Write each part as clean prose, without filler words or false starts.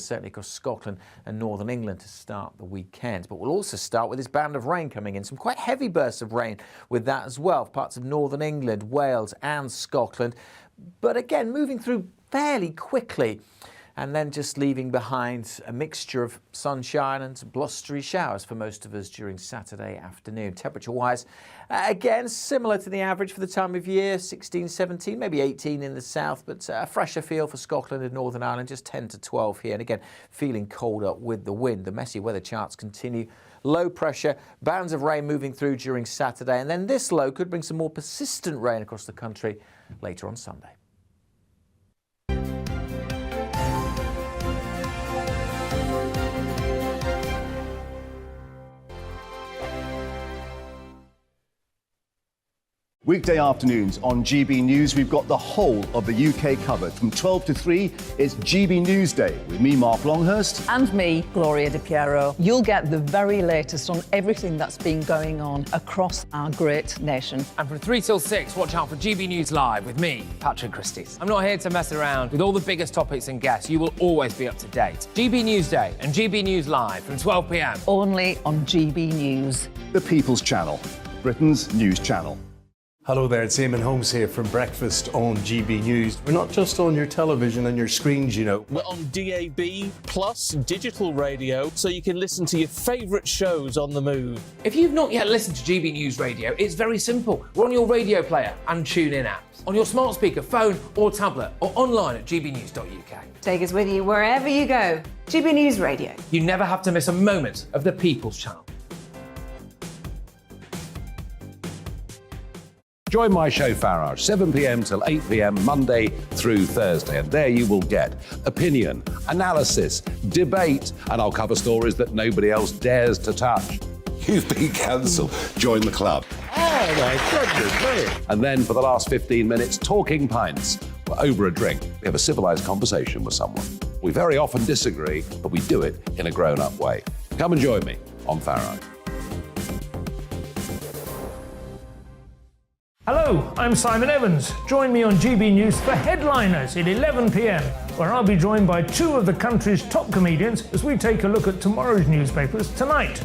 certainly across Scotland and northern England to start the weekend. But we'll also start with this band of rain coming in. Some quite heavy bursts of rain with that as well, parts of northern England, Wales and Scotland. But again, moving through fairly quickly, and then just leaving behind a mixture of sunshine and blustery showers for most of us during Saturday afternoon. Temperature-wise, again, similar to the average for the time of year, 16, 17, maybe 18 in the south, but a fresher feel for Scotland and Northern Ireland, just 10 to 12 here. And again, feeling colder with the wind. The messy weather charts continue. Low pressure, bands of rain moving through during Saturday, and then this low could bring some more persistent rain across the country later on Sunday. Weekday afternoons on GB News, we've got the whole of the UK covered. From 12 to 3, it's GB News Day with me, Mark Longhurst. And me, Gloria Di Piero. You'll get the very latest on everything that's been going on across our great nation. And from 3 till 6, watch out for GB News Live with me, Patrick Christys. I'm not here to mess around. With all the biggest topics and guests, you will always be up to date. GB News Day and GB News Live from 12 p.m. Only on GB News. The People's Channel, Britain's news channel. Hello there, it's Eamon Holmes here from Breakfast on GB News. We're not just on your television and your screens, you know. We're on DAB plus digital radio, so you can listen to your favourite shows on the move. If you've not yet listened to GB News Radio, it's very simple. We're on your radio player and TuneIn apps, on your smart speaker, phone or tablet, or online at gbnews.uk. Take us with you wherever you go. GB News Radio. You never have to miss a moment of the People's Channel. Join my show Farage, 7 p.m. till 8 p.m. Monday through Thursday. And there you will get opinion, analysis, debate, and I'll cover stories that nobody else dares to touch. You've been cancelled. Join the club. Oh, my goodness me. And then for the last 15 minutes, talking pints. We're over a drink. We have a civilised conversation with someone. We very often disagree, but we do it in a grown-up way. Come and join me on Farage. Hello, I'm Simon Evans. Join me on GB News for Headliners at 11 p.m, where I'll be joined by two of the country's top comedians as we take a look at tomorrow's newspapers tonight.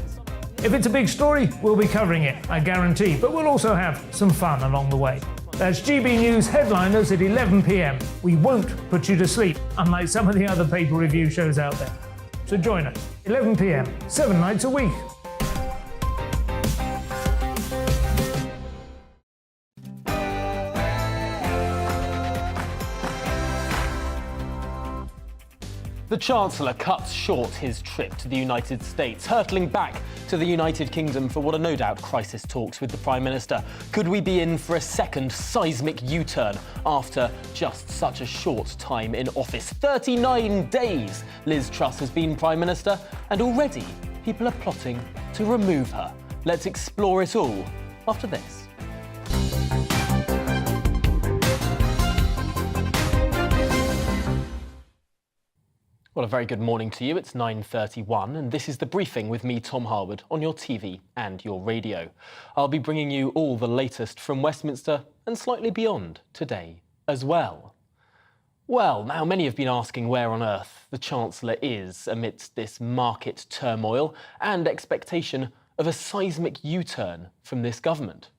If it's a big story, we'll be covering it, I guarantee, but we'll also have some fun along the way. That's GB News Headliners at 11 p.m. We won't put you to sleep, unlike some of the other paper review shows out there. So join us, 11 p.m, 7 nights a week. The Chancellor cuts short his trip to the United States, hurtling back to the United Kingdom for what are no doubt crisis talks with the Prime Minister. Could we be in for a second seismic U-turn after just such a short time in office? 39 days Liz Truss has been Prime Minister, and already people are plotting to remove her. Let's explore it all after this. Well, a very good morning to you. It's 9:31 and this is The Briefing with me, Tom Harwood, on your TV and your radio. I'll be bringing you all the latest from Westminster and slightly beyond today as well. Well, now many have been asking where on earth the Chancellor is amidst this market turmoil and expectation of a seismic U-turn from this government.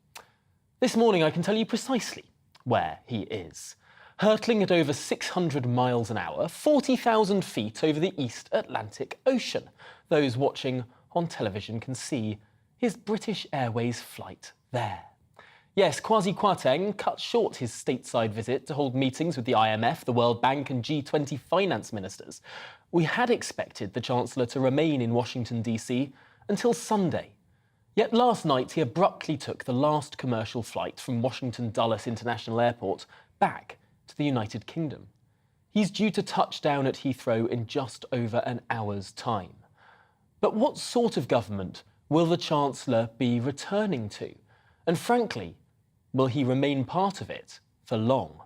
This morning I can tell you precisely where he is. Hurtling at over 600 miles an hour, 40,000 feet over the East Atlantic Ocean. Those watching on television can see his British Airways flight there. Yes, Kwasi Kwarteng cut short his stateside visit to hold meetings with the IMF, the World Bank and G20 finance ministers. We had expected the Chancellor to remain in Washington, D.C. until Sunday. Yet last night he abruptly took the last commercial flight from Washington Dulles International Airport back to the United Kingdom. He's due to touch down at Heathrow in just over an hour's time. But what sort of government will the Chancellor be returning to? And frankly, will he remain part of it for long?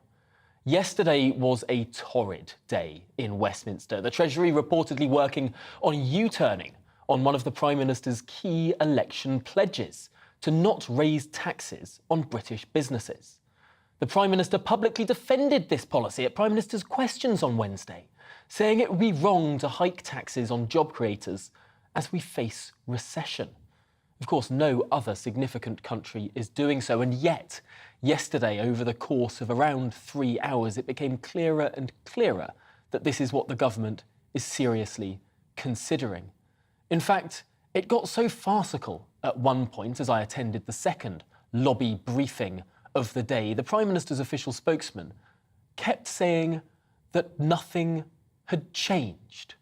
Yesterday was a torrid day in Westminster. The Treasury reportedly working on U-turning on one of the Prime Minister's key election pledges to not raise taxes on British businesses. The Prime Minister publicly defended this policy at Prime Minister's Questions on Wednesday. saying it would be wrong to hike taxes on job creators as we face recession. Of course, no other significant country is doing so, and yet, yesterday, over the course of around 3 hours, it became clearer and clearer that this is what the government is seriously considering. In fact, it got so farcical at one point, as I attended the second lobby briefing of the day, the Prime Minister's official spokesman kept saying that nothing had changed.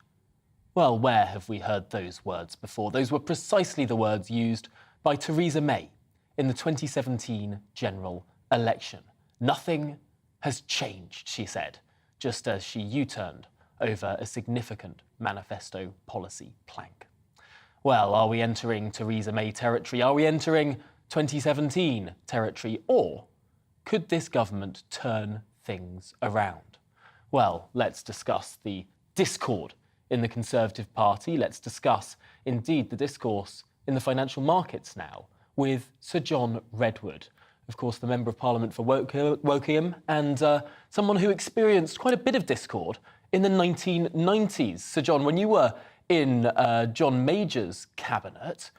Well, where have we heard those words before? Those were precisely the words used by Theresa May in the 2017 general election. Nothing has changed, she said, just as she U-turned over a significant manifesto policy plank. Well, are we entering Theresa May territory? Are we entering 2017 territory? Or could this government turn things around? Well, let's discuss the discord in the Conservative Party. Let's discuss, indeed, the discourse in the financial markets now with Sir John Redwood, of course, the Member of Parliament for Wokingham, and someone who experienced quite a bit of discord in the 1990s. Sir John, when you were in John Major's cabinet,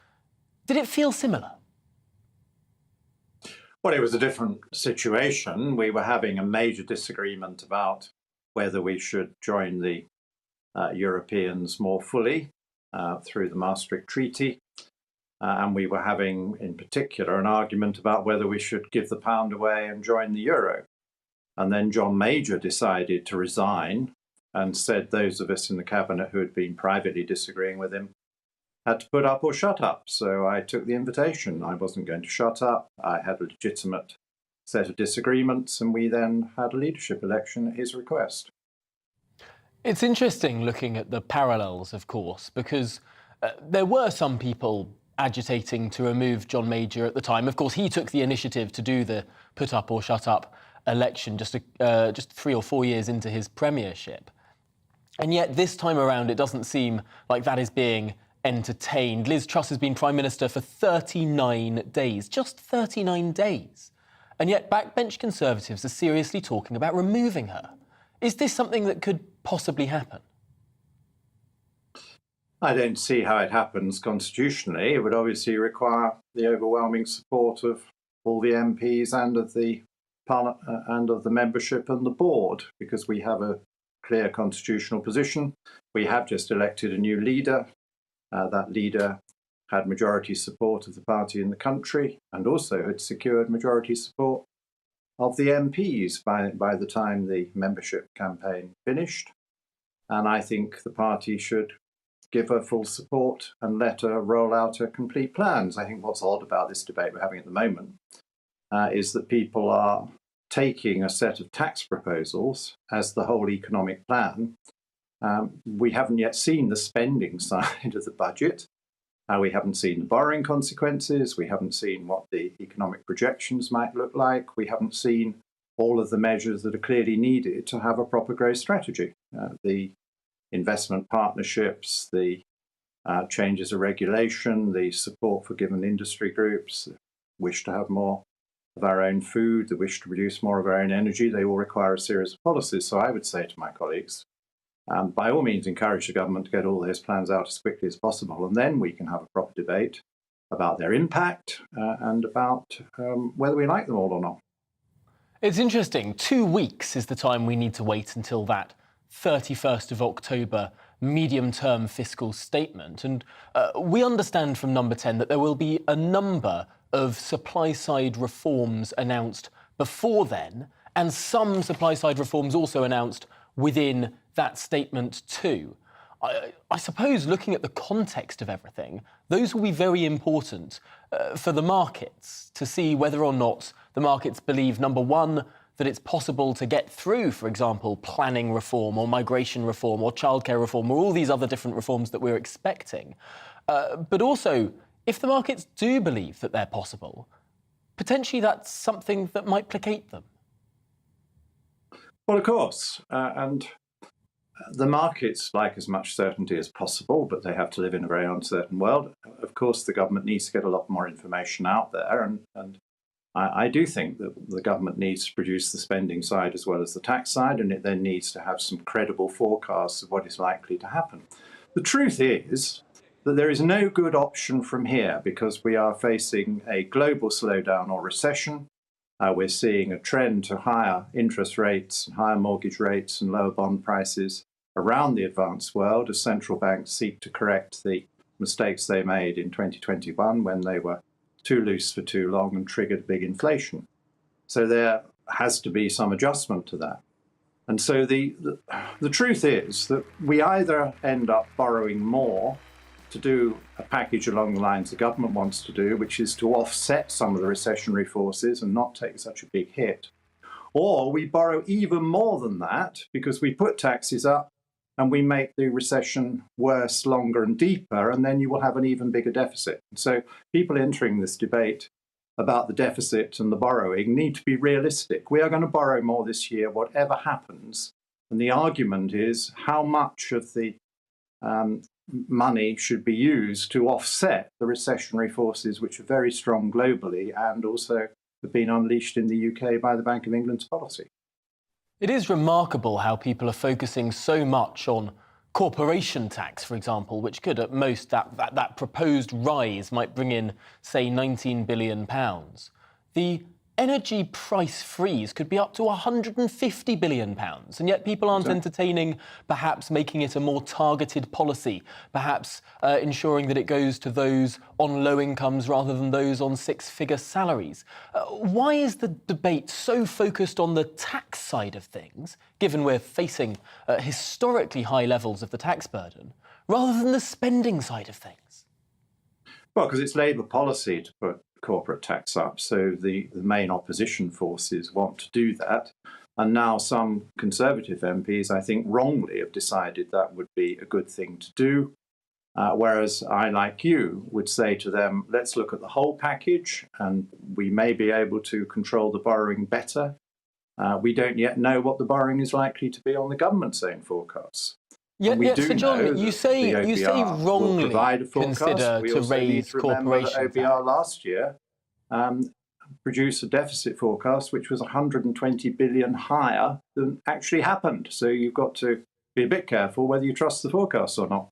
did it feel similar? Well, it was a different situation. We were having a major disagreement about whether we should join the Europeans more fully through the Maastricht Treaty. And we were having, in particular, an argument about whether we should give the pound away and join the euro. And then John Major decided to resign and said those of us in the cabinet who had been privately disagreeing with him had to put up or shut up. So I took the invitation. I wasn't going to shut up. I had a legitimate set of disagreements, and we then had a leadership election at his request. It's interesting looking at the parallels, of course, because there were some people agitating to remove John Major at the time. Of course, he took the initiative to do the put up or shut up election just 3 or 4 years into his premiership. And yet this time around, it doesn't seem like that is being entertained. Liz Truss has been Prime Minister for 39 days, just 39 days. And yet backbench Conservatives are seriously talking about removing her. Is this something that could possibly happen? I don't see how it happens constitutionally. It would obviously require the overwhelming support of all the MPs and of the membership and the board, because we have a clear constitutional position. We have just elected a new leader. That leader had majority support of the party in the country and also had secured majority support of the MPs by the time the membership campaign finished. And I think the party should give her full support and let her roll out her complete plans. I think what's odd about this debate we're having at the moment is that people are taking a set of tax proposals as the whole economic plan. We haven't yet seen the spending side of the budget. We haven't seen the borrowing consequences. We haven't seen what the economic projections might look like. We haven't seen all of the measures that are clearly needed to have a proper growth strategy. The investment partnerships, the changes of regulation, the support for given industry groups, the wish to have more of our own food, the wish to produce more of our own energy, they all require a series of policies. So I would say to my colleagues, by all means, encourage the government to get all those plans out as quickly as possible, and then we can have a proper debate about their impact and about whether we like them all or not. It's interesting. 2 weeks is the time we need to wait until that 31st of October medium-term fiscal statement. And we understand from Number 10 that there will be a number of supply-side reforms announced before then, and some supply-side reforms also announced within that statement too. I suppose looking at the context of everything, those will be very important for the markets to see whether or not the markets believe, number one, that it's possible to get through, for example, planning reform or migration reform or childcare reform or all these other different reforms that we're expecting. But also, if the markets do believe that they're possible, potentially that's something that might placate them. Well, of course. And the markets like as much certainty as possible, but they have to live in a very uncertain world. Of course, the government needs to get a lot more information out there. And I do think that the government needs to produce the spending side as well as the tax side, and it then needs to have some credible forecasts of what is likely to happen. The truth is that there is no good option from here because we are facing a global slowdown or recession. We're seeing a trend to higher interest rates, higher mortgage rates and lower bond prices around the advanced world as central banks seek to correct the mistakes they made in 2021 when they were too loose for too long and triggered big inflation. So there has to be some adjustment to that. And so the truth is that we either end up borrowing more to do a package along the lines the government wants to do, which is to offset some of the recessionary forces and not take such a big hit, or we borrow even more than that because we put taxes up and we make the recession worse, longer and deeper, and then you will have an even bigger deficit. So people entering this debate about the deficit and the borrowing need to be realistic. We are going to borrow more this year, whatever happens. And the argument is how much of the money should be used to offset the recessionary forces, which are very strong globally and also have been unleashed in the UK by the Bank of England's policy. It is remarkable how people are focusing so much on corporation tax, for example, which could at most, that proposed rise might bring in, say, £19 billion. The energy price freeze could be up to £150 billion, and yet people aren't entertaining perhaps making it a more targeted policy, perhaps ensuring that it goes to those on low incomes rather than those on six-figure salaries. Why is the debate so focused on the tax side of things, given we're facing historically high levels of the tax burden, rather than the spending side of things? Well, because it's Labour policy to put corporate tax up, so the main opposition forces want to do that. And now some Conservative MPs, I think wrongly, have decided that would be a good thing to do. Whereas I, like you, would say to them, let's look at the whole package and we may be able to control the borrowing better. We don't yet know what the borrowing is likely to be on the government's own forecasts. So John, you say wrongly consider to raise corporation tax. OBR last year produced a deficit forecast which was 120 billion higher than actually happened. So you've got to be a bit careful whether you trust the forecasts or not.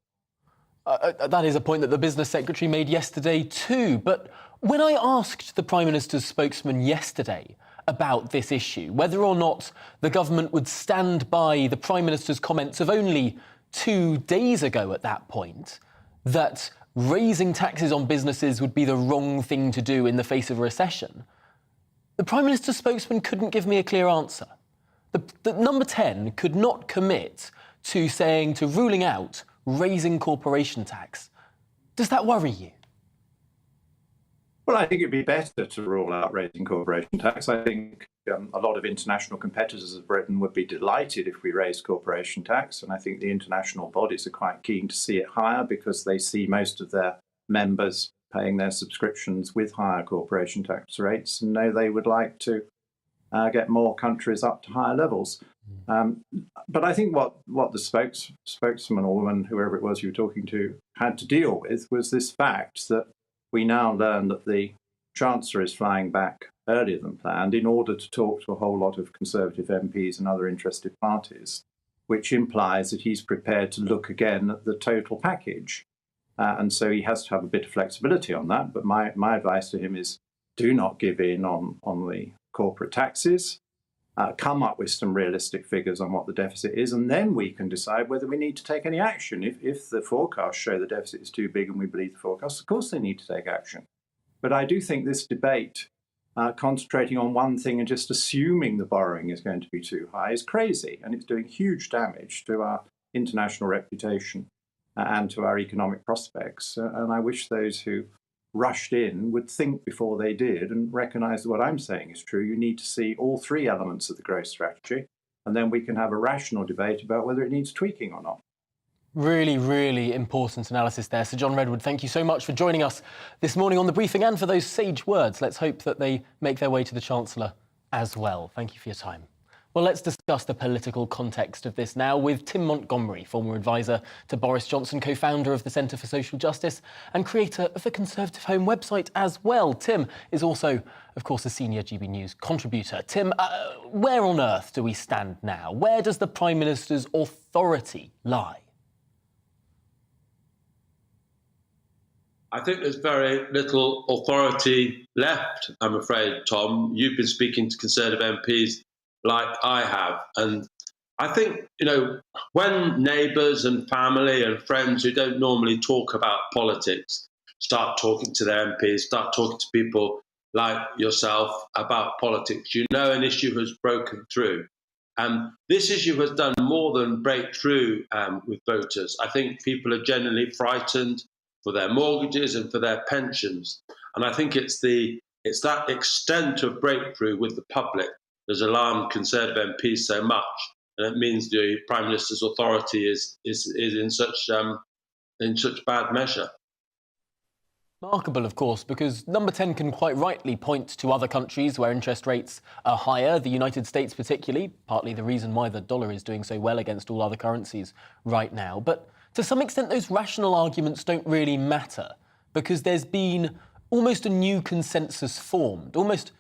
That is a point that the business secretary made yesterday too. But when I asked the Prime Minister's spokesman yesterday about this issue, whether or not the government would stand by the Prime Minister's comments of only 2 days ago at that point, that raising taxes on businesses would be the wrong thing to do in the face of a recession, the Prime Minister's spokesman couldn't give me a clear answer. The number 10 could not commit to ruling out raising corporation tax. Does that worry you? Well, I think it'd be better to rule out raising corporation tax. I think a lot of international competitors of Britain would be delighted if we raised corporation tax, and I think the international bodies are quite keen to see it higher because they see most of their members paying their subscriptions with higher corporation tax rates and know they would like to get more countries up to higher levels. But I think what the spokesman or woman, whoever it was you were talking to, had to deal with was this fact that we now learn that the Chancellor is flying back earlier than planned in order to talk to a whole lot of Conservative MPs and other interested parties, which implies that he's prepared to look again at the total package. And so he has to have a bit of flexibility on that. But my advice to him is do not give in on the corporate taxes. Come up with some realistic figures on what the deficit is, and then we can decide whether we need to take any action. If the forecasts show the deficit is too big and we believe the forecasts, of course they need to take action. But I do think this debate, concentrating on one thing and just assuming the borrowing is going to be too high, is crazy, and it's doing huge damage to our international reputation and to our economic prospects. And I wish those who rushed in would think before they did and recognise that what I'm saying is true. You need to see all three elements of the growth strategy, and then we can have a rational debate about whether it needs tweaking or not. Really, really important analysis there. Sir John Redwood, thank you so much for joining us this morning on The Briefing and for those sage words. Let's hope that they make their way to the Chancellor as well. Thank you for your time. Well, let's discuss the political context of this now with Tim Montgomery, former advisor to Boris Johnson, co-founder of the Centre for Social Justice and creator of the Conservative Home website as well. Tim is also, of course, a senior GB News contributor. Tim, where on earth do we stand now? Where does the Prime Minister's authority lie? I think there's very little authority left, I'm afraid, Tom. You've been speaking to Conservative MPs like I have. And I think, when neighbours and family and friends who don't normally talk about politics start talking to their MPs, start talking to people like yourself about politics, an issue has broken through. This issue has done more than break through with voters. I think people are generally frightened for their mortgages and for their pensions. And I think it's that extent of breakthrough with the public that's alarmed Conservative MPs so much. And it means the Prime Minister's authority is in such bad measure. Remarkable, of course, because Number 10 can quite rightly point to other countries where interest rates are higher, the United States particularly, partly the reason why the dollar is doing so well against all other currencies right now. But to some extent, those rational arguments don't really matter because there's been almost a new consensus formed, almost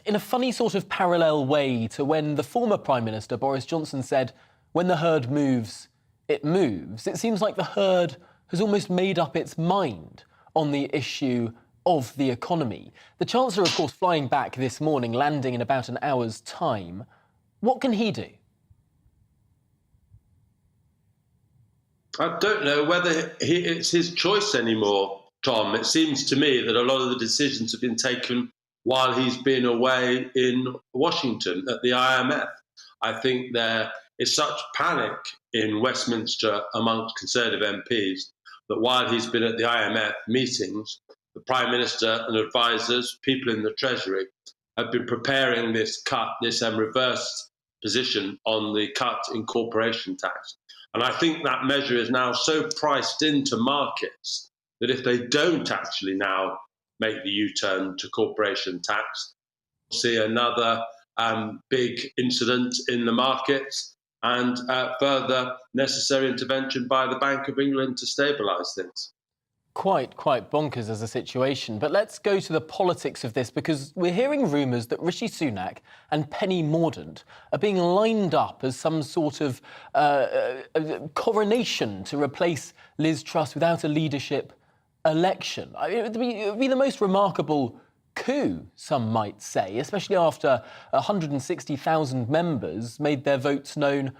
in a funny sort of parallel way to when the former Prime Minister, Boris Johnson, said, when the herd moves, it moves. It seems like the herd has almost made up its mind on the issue of the economy. The Chancellor, of course, flying back this morning, landing in about an hour's time. What can he do? I don't know whether it's his choice anymore, Tom. It seems to me that a lot of the decisions have been taken while he's been away in Washington at the IMF. I think there is such panic in Westminster amongst Conservative MPs that while he's been at the IMF meetings, the Prime Minister and advisors, people in the Treasury, have been preparing this cut, this reversed position on the cut in corporation tax. And I think that measure is now so priced into markets that if they don't actually now make the U-turn to corporation tax, we'll see another big incident in the markets and further necessary intervention by the Bank of England to stabilise things. Quite bonkers as a situation. But let's go to the politics of this, because we're hearing rumours that Rishi Sunak and Penny Mordaunt are being lined up as some sort of coronation to replace Liz Truss without a leadership election. I mean, it would be the most remarkable coup, some might say, especially after 160,000 members made their votes known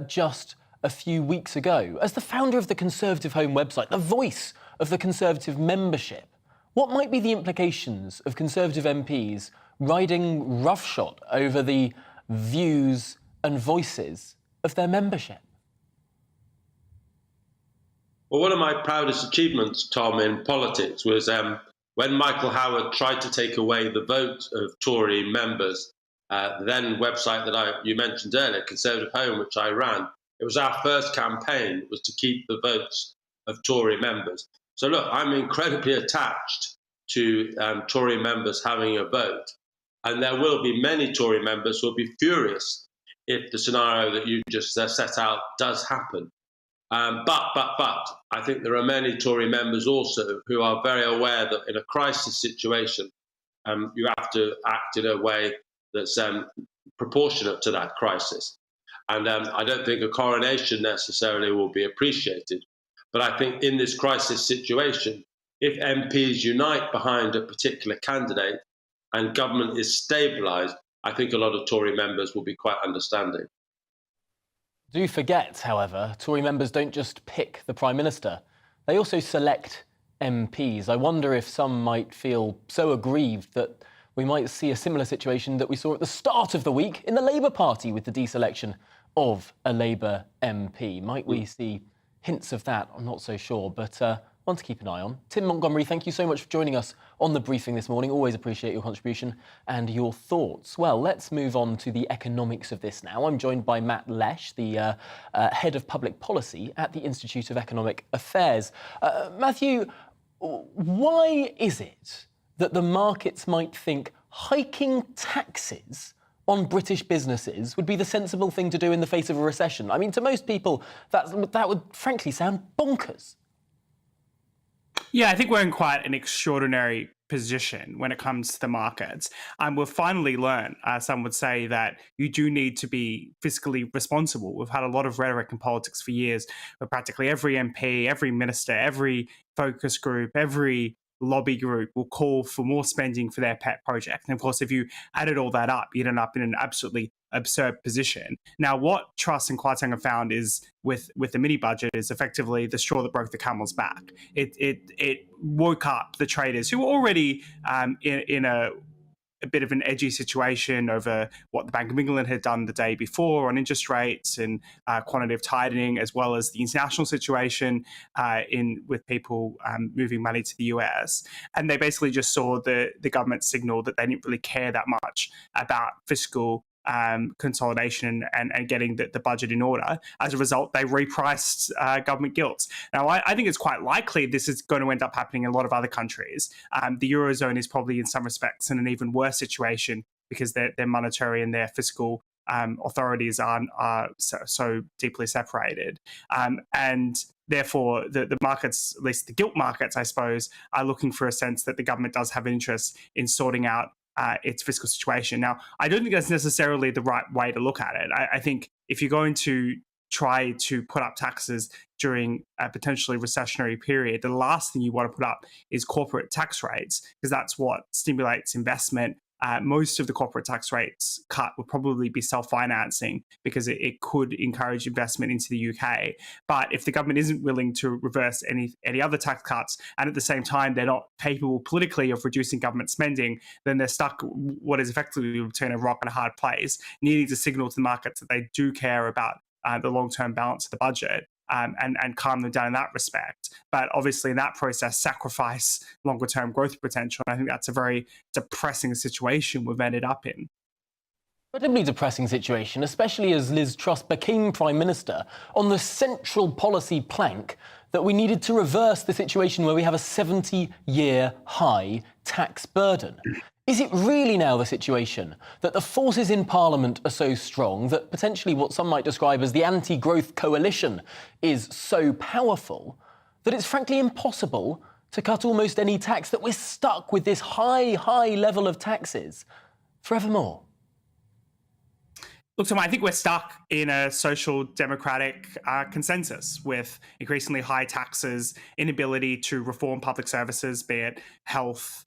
just a few weeks ago. As the founder of the Conservative Home website, the voice of the Conservative membership, what might be the implications of Conservative MPs riding roughshod over the views and voices of their membership? Well, one of my proudest achievements, Tom, in politics was when Michael Howard tried to take away the vote of Tory members, the then website that you mentioned earlier, Conservative Home, which I ran. It was our first campaign, was to keep the votes of Tory members. So look, I'm incredibly attached to Tory members having a vote. And there will be many Tory members who will be furious if the scenario that you just set out does happen. But I think there are many Tory members also who are very aware that in a crisis situation, you have to act in a way that's proportionate to that crisis. And I don't think a coronation necessarily will be appreciated. But I think in this crisis situation, if MPs unite behind a particular candidate and government is stabilised, I think a lot of Tory members will be quite understanding. Do forget, however, Tory members don't just pick the Prime Minister. They also select MPs. I wonder if some might feel so aggrieved that we might see a similar situation that we saw at the start of the week in the Labour Party with the deselection of a Labour MP. Might we see hints of that? I'm not so sure, but one to keep an eye on. Tim Montgomery, thank you so much for joining us on the briefing this morning. Always appreciate your contribution and your thoughts. Well, let's move on to the economics of this now. I'm joined by Matt Lesh, the Head of Public Policy at the Institute of Economic Affairs. Matthew, why is it that the markets might think hiking taxes on British businesses would be the sensible thing to do in the face of a recession? I mean, to most people, that would frankly sound bonkers. Yeah, I think we're in quite an extraordinary position when it comes to the markets. We've finally learned, some would say, that you do need to be fiscally responsible. We've had a lot of rhetoric in politics for years, where practically every MP, every minister, every focus group, every lobby group will call for more spending for their pet project. And of course, if you added all that up, you'd end up in an absolutely absurd position. Now, what Truss and Kwarteng have found is with the mini budget is effectively the straw that broke the camel's back. It woke up the traders who were already in a bit of an edgy situation over what the Bank of England had done the day before on interest rates and quantitative tightening, as well as the international situation with people moving money to the US. And they basically just saw the government signal that they didn't really care that much about fiscal consolidation and getting the budget in order. As a result, they repriced government gilts. Now, I think it's quite likely this is going to end up happening in a lot of other countries. The Eurozone is probably in some respects in an even worse situation because their monetary and their fiscal authorities are so deeply separated. And therefore, the markets, at least the gilt markets, I suppose, are looking for a sense that the government does have an interest in sorting out its fiscal situation. Now, I don't think that's necessarily the right way to look at it. I think if you're going to try to put up taxes during a potentially recessionary period, the last thing you want to put up is corporate tax rates, because that's what stimulates investment. Most of the corporate tax rates cut would probably be self-financing because it could encourage investment into the UK. But if the government isn't willing to reverse any other tax cuts, and at the same time they're not capable politically of reducing government spending, then they're stuck what is effectively between a rock and a hard place, needing to signal to the markets that they do care about the long-term balance of the budget. And calm them down in that respect. But obviously in that process, sacrifice longer-term growth potential. And I think that's a very depressing situation we've ended up in. Incredibly depressing situation, especially as Liz Truss became Prime Minister on the central policy plank that we needed to reverse the situation where we have a 70-year high tax burden. Is it really now the situation that the forces in Parliament are so strong that potentially what some might describe as the anti-growth coalition is so powerful that it's frankly impossible to cut almost any tax, that we're stuck with this high level of taxes forevermore? Look, Tom, I think we're stuck in a social democratic consensus with increasingly high taxes, inability to reform public services, be it health,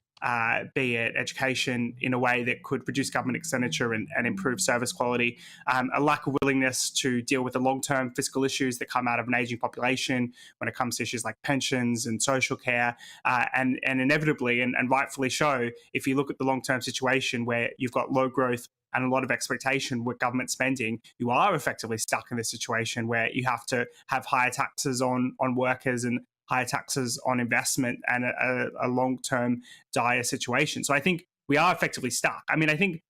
be it education, in a way that could reduce government expenditure and improve service quality, a lack of willingness to deal with the long-term fiscal issues that come out of an ageing population when it comes to issues like pensions and social care, and inevitably, and rightfully so, if you look at the long-term situation where you've got low growth and a lot of expectation with government spending, you are effectively stuck in this situation where you have to have higher taxes on workers and higher taxes on investment, and a long-term dire situation. So I think we are effectively stuck. I mean, I think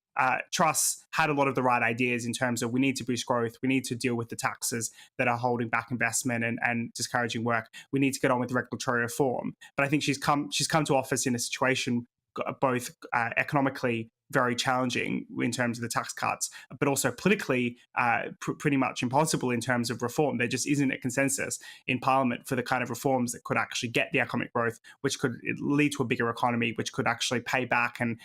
Truss had a lot of the right ideas in terms of we need to boost growth, we need to deal with the taxes that are holding back investment and discouraging work, we need to get on with regulatory reform. But I think she's come to office in a situation both economically very challenging in terms of the tax cuts, but also politically pretty much impossible in terms of reform. There just isn't a consensus in Parliament for the kind of reforms that could actually get the economic growth, which could lead to a bigger economy, which could actually pay back and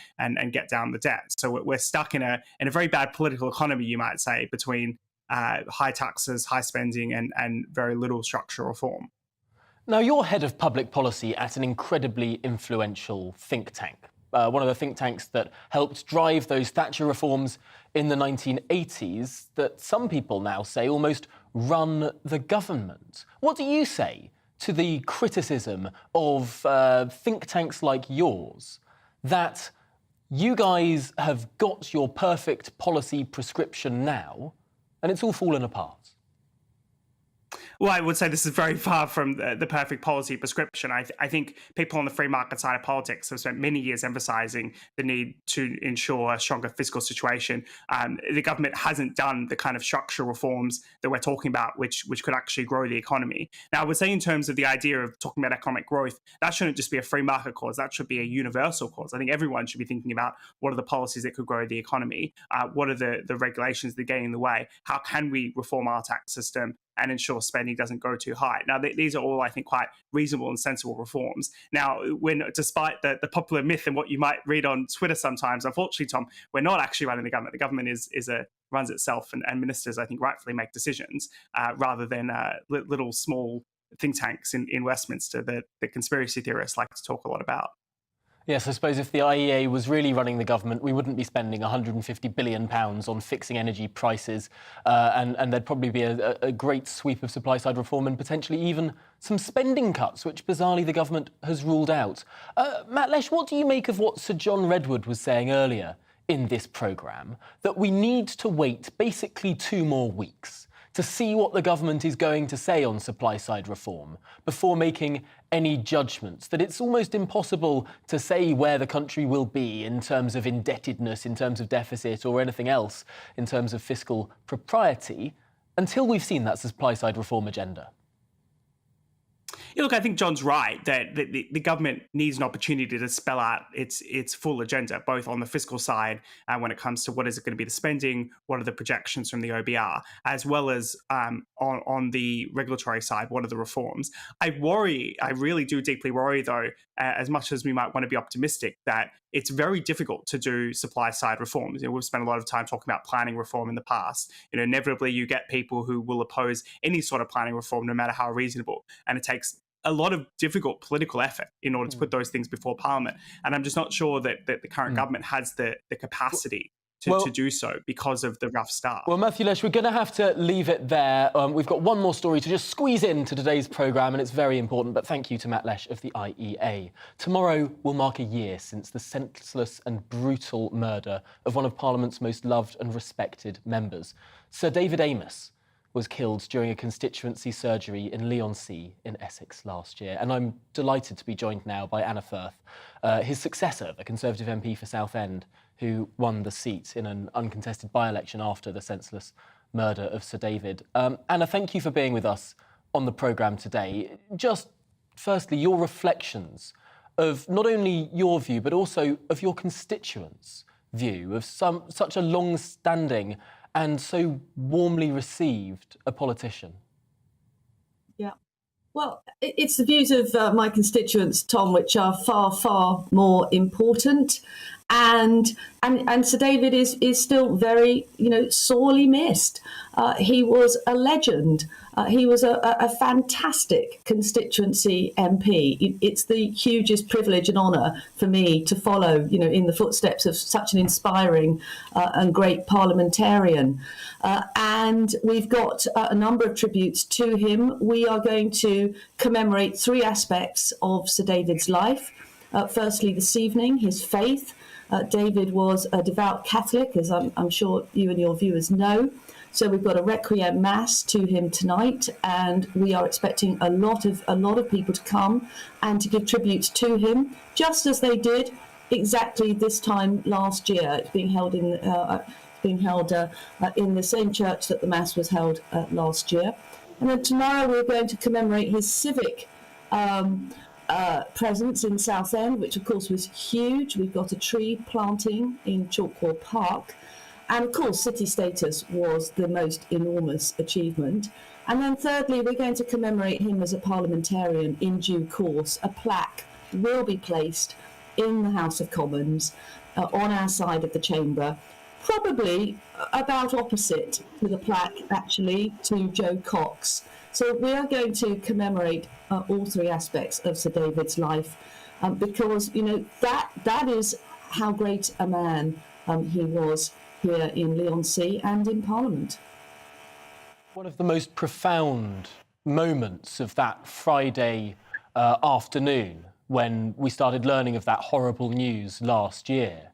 get down the debt. So we're stuck in a very bad political economy, you might say, between high taxes, high spending, and very little structural reform. Now, you're head of public policy at an incredibly influential think tank. One of the think tanks that helped drive those Thatcher reforms in the 1980s that some people now say almost run the government. What do you say to the criticism of think tanks like yours that you guys have got your perfect policy prescription now and it's all fallen apart? Well, I would say this is very far from the perfect policy prescription. I think people on the free market side of politics have spent many years emphasising the need to ensure a stronger fiscal situation. The government hasn't done the kind of structural reforms that we're talking about, which could actually grow the economy. Now, I would say in terms of the idea of talking about economic growth, that shouldn't just be a free market cause. That should be a universal cause. I think everyone should be thinking about what are the policies that could grow the economy, what are the regulations that get in the way, how can we reform our tax system and ensure spending doesn't go too high. Now, these are all, I think, quite reasonable and sensible reforms. Now, despite the popular myth and what you might read on Twitter sometimes, unfortunately, Tom, we're not actually running the government. The government runs itself, and ministers, I think, rightfully make decisions rather than little small think tanks in Westminster that the conspiracy theorists like to talk a lot about. Yes, I suppose if the IEA was really running the government, we wouldn't be spending £150 billion on fixing energy prices, and there'd probably be a great sweep of supply-side reform and potentially even some spending cuts, which bizarrely the government has ruled out. Matt Lesh, what do you make of what Sir John Redwood was saying earlier in this programme, that we need to wait basically 2 more weeks to see what the government is going to say on supply-side reform before making any judgments, that it's almost impossible to say where the country will be in terms of indebtedness, in terms of deficit or anything else in terms of fiscal propriety until we've seen that supply-side reform agenda? Yeah, look, I think John's right that the government needs an opportunity to spell out its full agenda, both on the fiscal side when it comes to what is it going to be the spending, what are the projections from the OBR, as well as on the regulatory side, what are the reforms. I really do deeply worry, though, as much as we might want to be optimistic, that it's very difficult to do supply-side reforms. We've spent a lot of time talking about planning reform in the past. Inevitably, you get people who will oppose any sort of planning reform, no matter how reasonable, and it takes a lot of difficult political effort in order to put those things before Parliament. And I'm just not sure that the current government has the capacity to do so because of the rough start. Well, Matthew Lesh, we're going to have to leave it there. We've got one more story to just squeeze into today's programme, and it's very important, but thank you to Matt Lesh of the IEA. Tomorrow will mark a year since the senseless and brutal murder of one of Parliament's most loved and respected members. Sir David Amess was killed during a constituency surgery in Leigh-on-Sea in Essex last year. And I'm delighted to be joined now by Anna Firth, his successor, the Conservative MP for Southend, who won the seat in an uncontested by-election after the senseless murder of Sir David. Anna, thank you for being with us on the programme today. Just firstly, your reflections of not only your view, but also of your constituents' view of such a long-standing and so warmly received a politician. Yeah. Well, it's the views of my constituents, Tom, which are far, far more important. And Sir David is still very, sorely missed. He was a legend. He was a fantastic constituency MP. It's the hugest privilege and honour for me to follow, in the footsteps of such an inspiring and great parliamentarian. And we've got a number of tributes to him. We are going to commemorate 3 aspects of Sir David's life. Firstly, this evening, his faith. David was a devout Catholic, as I'm sure you and your viewers know. So we've got a requiem mass to him tonight, and we are expecting a lot of people to come and to give tributes to him, just as they did exactly this time last year. It's being held in the same church that the mass was held last year. And then tomorrow we're going to commemorate his civic presence in Southend, which of course was huge. We've got a tree planting in Chalkwell Park. And of course, city status was the most enormous achievement. And then thirdly, we're going to commemorate him as a parliamentarian in due course. A plaque will be placed in the House of Commons on our side of the chamber, probably about opposite to the plaque, actually, to Joe Cox. So we are going to commemorate all 3 aspects of Sir David's life because, that is how great a man he was here in Leigh-on-Sea and in Parliament. One of the most profound moments of that Friday afternoon when we started learning of that horrible news last year.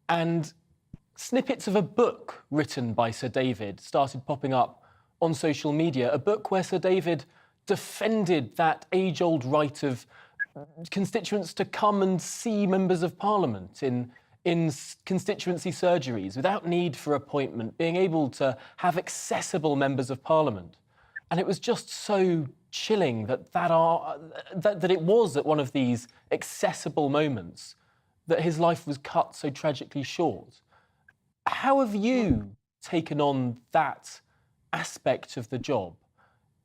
And snippets of a book written by Sir David started popping up on social media, a book where Sir David defended that age-old right of constituents to come and see members of Parliament in constituency surgeries without need for appointment, being able to have accessible members of Parliament. And it was just so chilling that it was at one of these accessible moments that his life was cut so tragically short. How have you taken on that aspect of the job?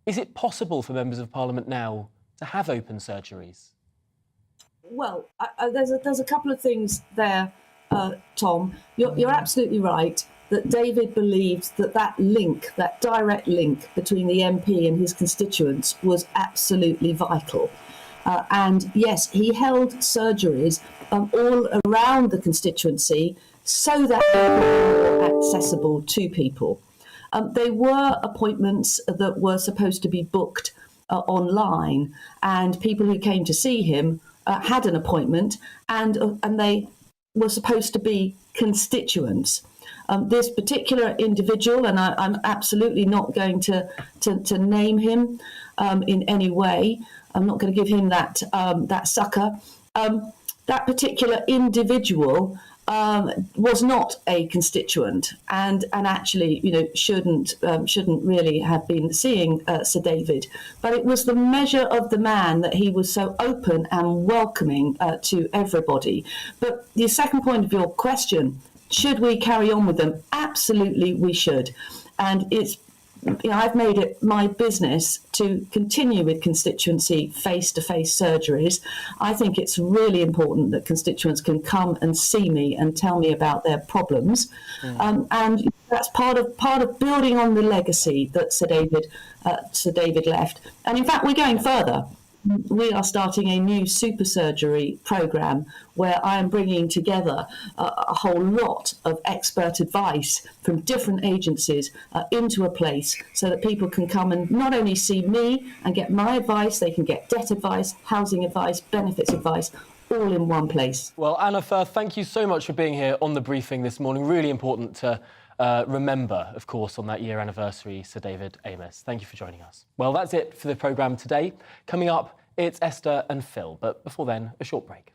Is it possible for members of Parliament now to have open surgeries? Well, there's a couple of things there, Tom. You're absolutely right that David believed that direct link between the MP and his constituents was absolutely vital. And yes, he held surgeries all around the constituency so that they were more accessible to people. They were appointments that were supposed to be booked online, and people who came to see him had an appointment, and they were supposed to be constituents. This particular individual, and I'm absolutely not going to name him in any way. I'm not going to give him that sucker. That particular individual was not a constituent, and actually, shouldn't really have been seeing Sir David. But it was the measure of the man that he was so open and welcoming to everybody. But the second point of your question, should we carry on with them? Absolutely, we should. And it's, I've made it my business to continue with constituency face-to-face surgeries. I think it's really important that constituents can come and see me and tell me about their problems. And that's part of building on the legacy that Sir David left. And in fact, we're going further. We are starting a new super surgery programme where I am bringing together a whole lot of expert advice from different agencies into a place so that people can come and not only see me and get my advice, they can get debt advice, housing advice, benefits advice, all in one place. Well, Anna Firth, thank you so much for being here on the briefing this morning. Really important to remember, of course, on that year anniversary, Sir David Amess. Thank you for joining us. Well, that's it for the programme today. Coming up, it's Esther and Phil, but before then, a short break.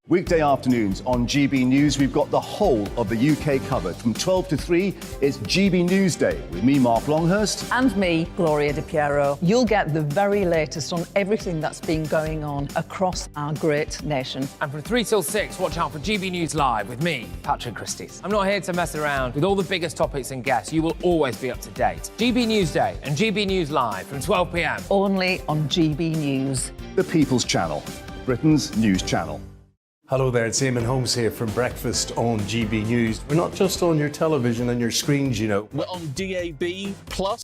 Weekday afternoons on GB News, we've got the whole of the UK covered. From 12 to 3, it's GB News Day with me, Mark Longhurst. And me, Gloria Di Piero. You'll get the very latest on everything that's been going on across our great nation. And from 3 till 6, watch out for GB News Live with me, Patrick Christie. I'm not here to mess around with all the biggest topics and guests. You will always be up to date. GB News Day and GB News Live from 12 p.m. Only on GB News. The People's Channel, Britain's news channel. Hello there, it's Eamon Holmes here from Breakfast on GB News. We're not just on your television and your screens, We're on DAB+.